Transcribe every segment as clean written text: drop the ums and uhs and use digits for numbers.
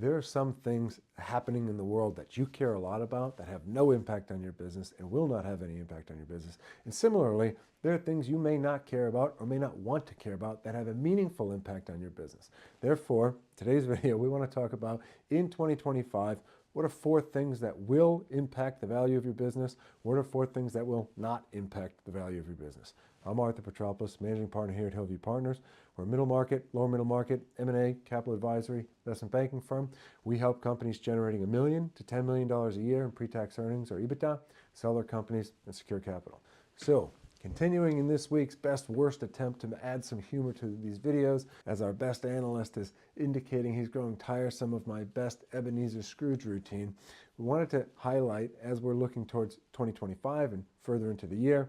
there are some things happening in the world that you care a lot about that have no impact on your business and will not have any impact on your business. And similarly, there are things you may not care about or may not want to care about that have a meaningful impact on your business. Therefore, today's video, we want to talk about in 2025, what are 4 things that will impact the value of your business? What are 4 things that will not impact the value of your business? I'm Arthur Petropoulos, managing partner here at Hillview Partners. We're a middle market, lower middle market, M&A, capital advisory, investment banking firm. We help companies generating $1 million to $10 million a year in pre-tax earnings or EBITDA, sell their companies and secure capital. So, continuing in this week's best worst attempt to add some humor to these videos, as our best analyst is indicating he's growing tiresome of my best Ebenezer Scrooge routine, we wanted to highlight, as we're looking towards 2025 and further into the year,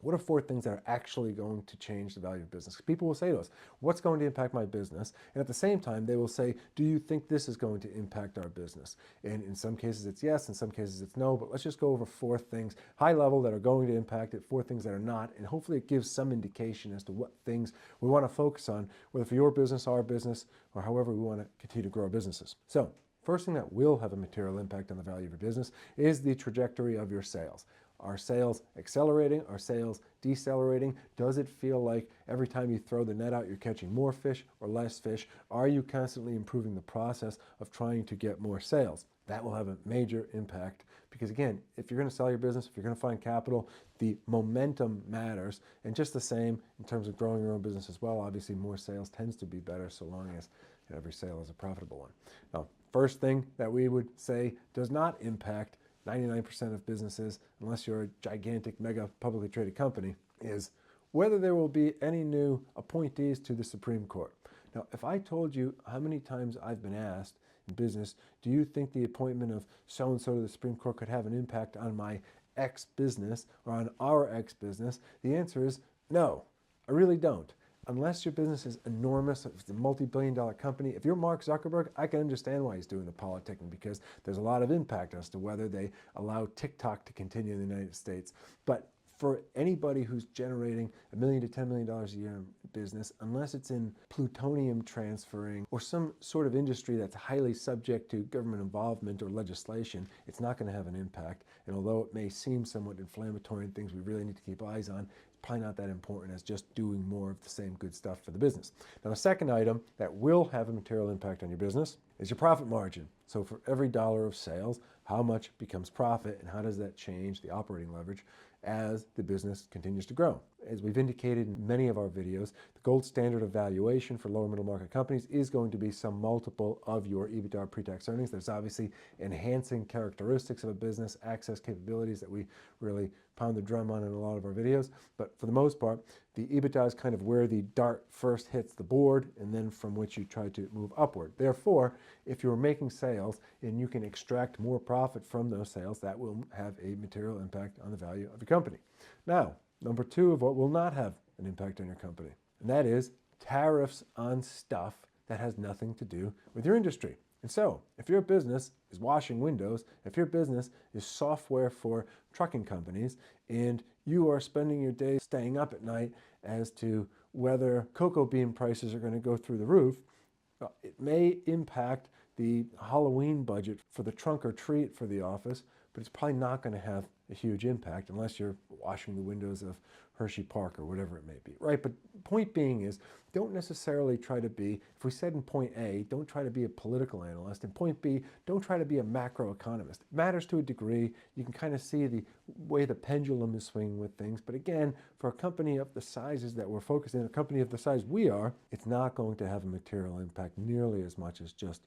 what are 4 things that are actually going to change the value of business? People will say to us, what's going to impact my business? And at the same time, they will say, do you think this is going to impact our business? And in some cases it's yes, in some cases it's no, but let's just go over 4 things, high level, that are going to impact it, 4 things that are not, and hopefully it gives some indication as to what things we want to focus on, whether for your business, our business, or however we want to continue to grow our businesses. So, first thing that will have a material impact on the value of your business is the trajectory of your sales. Are sales accelerating? Are sales decelerating? Does it feel like every time you throw the net out, you're catching more fish or less fish? Are you constantly improving the process of trying to get more sales? That will have a major impact because, again, if you're going to sell your business, if you're going to find capital, the momentum matters. And just the same in terms of growing your own business as well, obviously more sales tends to be better so long as every sale is a profitable one. Now, first thing that we would say does not impact 99% of businesses, unless you're a gigantic, mega publicly traded company, is whether there will be any new appointees to the Supreme Court. Now, if I told you how many times I've been asked in business, do you think the appointment of so-and-so to the Supreme Court could have an impact on my X business or on our X business? The answer is no, I really don't. Unless your business is enormous, if it's a multi-billion-dollar company, if you're Mark Zuckerberg, I can understand why he's doing the politicking because there's a lot of impact as to whether they allow TikTok to continue in the United States. But for anybody who's generating $1 million to $10 million a year in business, unless it's in plutonium transferring or some sort of industry that's highly subject to government involvement or legislation, it's not going to have an impact. And although it may seem somewhat inflammatory and things we really need to keep eyes on, probably not that important as just doing more of the same good stuff for the business. Now, the second item that will have a material impact on your business is your profit margin. So for every dollar of sales, how much becomes profit and how does that change the operating leverage as the business continues to grow? As we've indicated in many of our videos, the gold standard of valuation for lower middle market companies is going to be some multiple of your EBITDA pre-tax earnings. There's obviously enhancing characteristics of a business, access capabilities that we really pound the drum on in a lot of our videos. But for the most part, the EBITDA is kind of where the dart first hits the board and then from which you try to move upward. Therefore, if you're making sales and you can extract more profit from those sales, that will have a material impact on the value of your company. Now, number 2 of what will not have an impact on your company, and that is tariffs on stuff that has nothing to do with your industry. And so, if your business is washing windows, if your business is software for trucking companies, and you are spending your day staying up at night as to whether cocoa bean prices are going to go through the roof, it may impact the Halloween budget for the trunk or treat for the office, but it's probably not going to have a huge impact unless you're washing the windows of Hershey Park or whatever it may be, right? But point being is, don't necessarily try to be, if we said in point A, don't try to be a political analyst. In point B, don't try to be a macroeconomist. It matters to a degree. You can kind of see the way the pendulum is swinging with things. But again, for a company of the sizes that we're focused in, a company of the size we are, it's not going to have a material impact nearly as much as just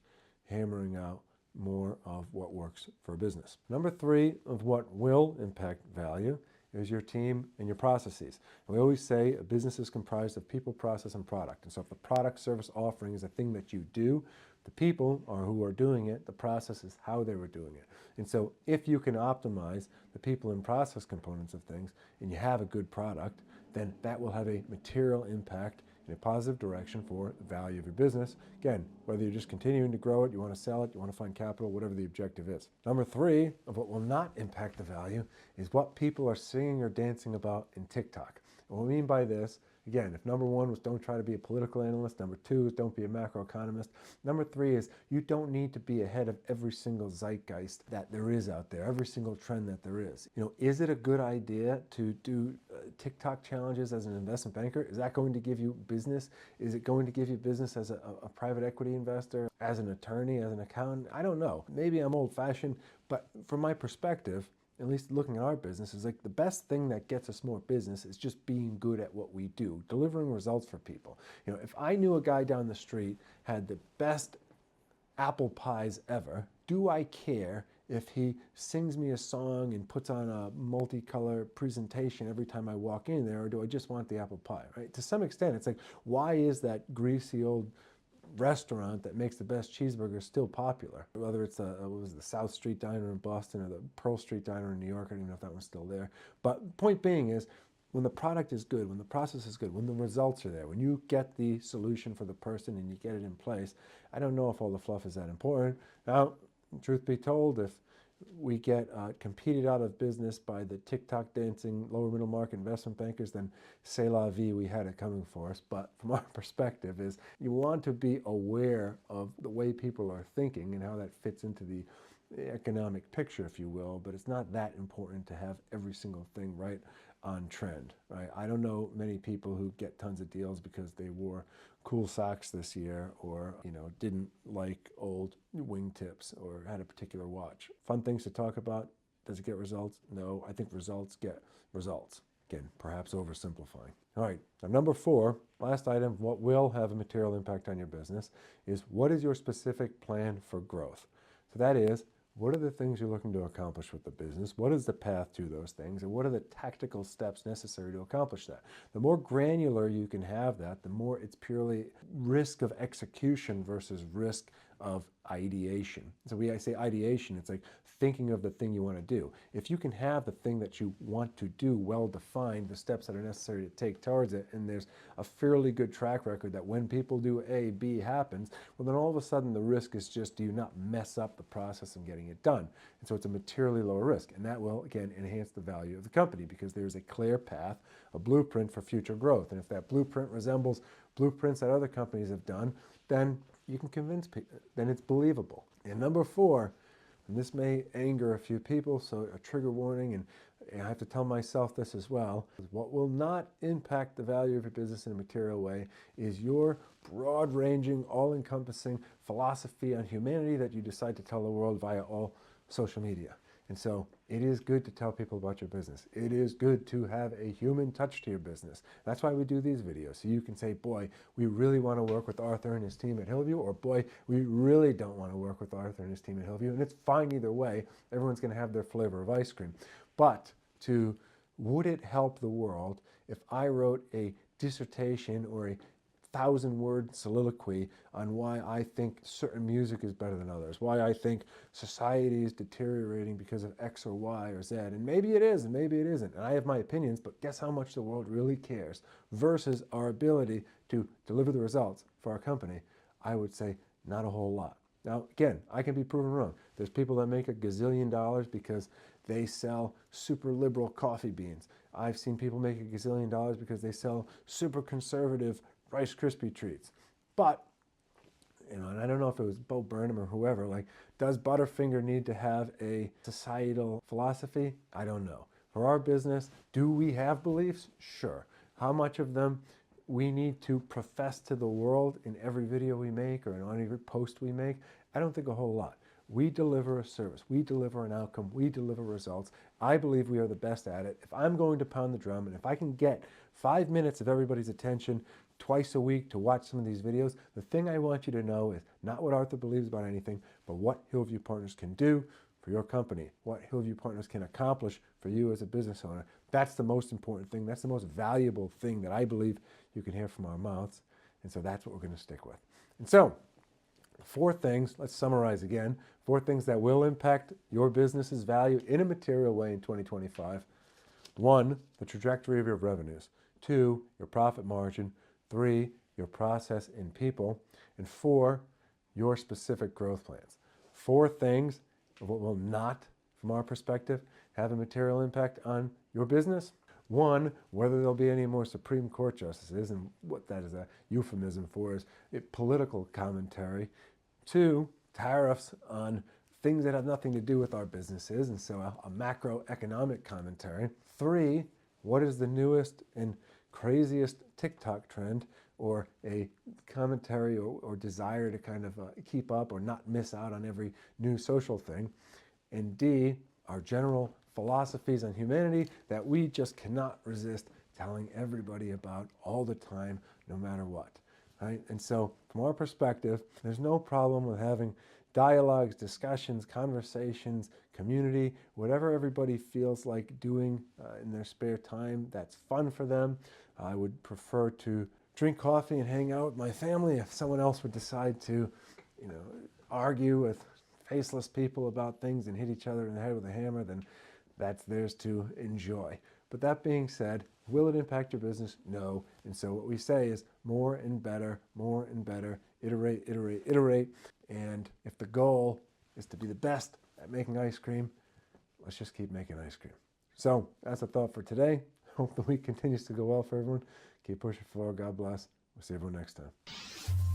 hammering out more of what works for a business. Number 3 of what will impact value is your team and your processes. And we always say a business is comprised of people, process, and product. And so if the product, service, offering is a thing that you do, the people are who are doing it, the process is how they were doing it. And so if you can optimize the people and process components of things and you have a good product, then that will have a material impact in a positive direction for the value of your business. Again, whether you're just continuing to grow it, you want to sell it, you want to find capital, whatever the objective is. Number 3 of what will not impact the value is what people are singing or dancing about in TikTok. And what we mean by this Again, if number one was don't try to be a political analyst, number two is don't be a macroeconomist, number three is you don't need to be ahead of every single zeitgeist that there is out there, every single trend that there is. Is it a good idea to do TikTok challenges as an investment banker? Is that going to give you business? Is it going to give you business as a private equity investor, as an attorney, as an accountant? I don't know. Maybe I'm old-fashioned, but from my perspective, at least looking at our business, is like the best thing that gets us more business is just being good at what we do, delivering results for people. If I knew a guy down the street had the best apple pies ever, do I care if he sings me a song and puts on a multicolor presentation every time I walk in there, or do I just want the apple pie, right? To some extent, it's like, why is that greasy old restaurant that makes the best cheeseburgers still popular? Whether it's what was the South Street Diner in Boston or the Pearl Street Diner in New York, I don't even know if that one's still there. But point being is, when the product is good, when the process is good, when the results are there, when you get the solution for the person and you get it in place, I don't know if all the fluff is that important. Now, truth be told, if we get competed out of business by the TikTok dancing lower middle market investment bankers, then c'est la vie, we had it coming for us. But from our perspective is you want to be aware of the way people are thinking and how that fits into the economic picture, if you will, but it's not that important to have every single thing right on trend, right? I don't know many people who get tons of deals because they wore cool socks this year, or didn't like old wingtips, or had a particular watch. Fun things to talk about. Does it get results? No, I think results get results. Again, perhaps oversimplifying. All right, now number 4, last item, what will have a material impact on your business is, what is your specific plan for growth? So that is, what are the things you're looking to accomplish with the business? What is the path to those things? And what are the tactical steps necessary to accomplish that? The more granular you can have that, the more it's purely risk of execution versus risk of ideation. So when I say ideation, it's like thinking of the thing you want to do. If you can have the thing that you want to do well defined, the steps that are necessary to take towards it, and there's a fairly good track record that when people do A, B happens, well then all of a sudden the risk is just, do you not mess up the process of getting it done? And so it's a materially lower risk, and that will again enhance the value of the company because there's a clear path, a blueprint for future growth. And if that blueprint resembles blueprints that other companies have done, then you can convince people, then it's believable. And number 4, and this may anger a few people, so a trigger warning, and I have to tell myself this as well, what will not impact the value of your business in a material way is your broad-ranging, all-encompassing philosophy on humanity that you decide to tell the world via all social media. And so it is good to tell people about your business. It is good to have a human touch to your business. That's why we do these videos. So you can say, boy, we really want to work with Arthur and his team at Hillview, or boy, we really don't want to work with Arthur and his team at Hillview. And it's fine either way. Everyone's going to have their flavor of ice cream. But would it help the world if I wrote a dissertation or a 1,000-word soliloquy on why I think certain music is better than others, why I think society is deteriorating because of X or Y or Z, and maybe it is and maybe it isn't, and I have my opinions, but guess how much the world really cares versus our ability to deliver the results for our company? I would say not a whole lot. Now, again, I can be proven wrong. There's people that make $1 gazillion because they sell super liberal coffee beans. I've seen people make $1 gazillion because they sell super conservative Rice Krispie treats. But, and I don't know if it was Bo Burnham or whoever, like, does Butterfinger need to have a societal philosophy? I don't know. For our business, do we have beliefs? Sure. How much of them we need to profess to the world in every video we make or on every post we make? I don't think a whole lot. We deliver a service. We deliver an outcome. We deliver results. I believe we are the best at it. If I'm going to pound the drum, and if I can get 5 minutes of everybody's attention twice a week to watch some of these videos, the thing I want you to know is not what Arthur believes about anything, but what Hillview Partners can do for your company, what Hillview Partners can accomplish for you as a business owner. That's the most important thing. That's the most valuable thing that I believe you can hear from our mouths. And so that's what we're going to stick with. And so 4 things, let's summarize again, 4 things that will impact your business's value in a material way in 2025. 1, the trajectory of your revenues. 2, your profit margin. 3, your process and people. And 4, your specific growth plans. 4 things of what will not, from our perspective, have a material impact on your business. One, whether there'll be any more Supreme Court justices, and what that is a euphemism for is political commentary. Two, tariffs on things that have nothing to do with our businesses, and so a macroeconomic commentary. Three, what is the newest and craziest TikTok trend, or a commentary or desire to kind of keep up or not miss out on every new social thing. And D, our general philosophies on humanity that we just cannot resist telling everybody about all the time, no matter what. Right? And so from our perspective, there's no problem with having dialogues, discussions, conversations, community, whatever everybody feels like doing in their spare time that's fun for them. I would prefer to drink coffee and hang out with my family. If someone else would decide to, argue with faceless people about things and hit each other in the head with a hammer, then that's theirs to enjoy. But that being said, will it impact your business? No. And so what we say is more and better, iterate, iterate, iterate. And if the goal is to be the best at making ice cream, let's just keep making ice cream. So that's a thought for today. Hope the week continues to go well for everyone. Keep pushing forward. God bless. We'll see everyone next time.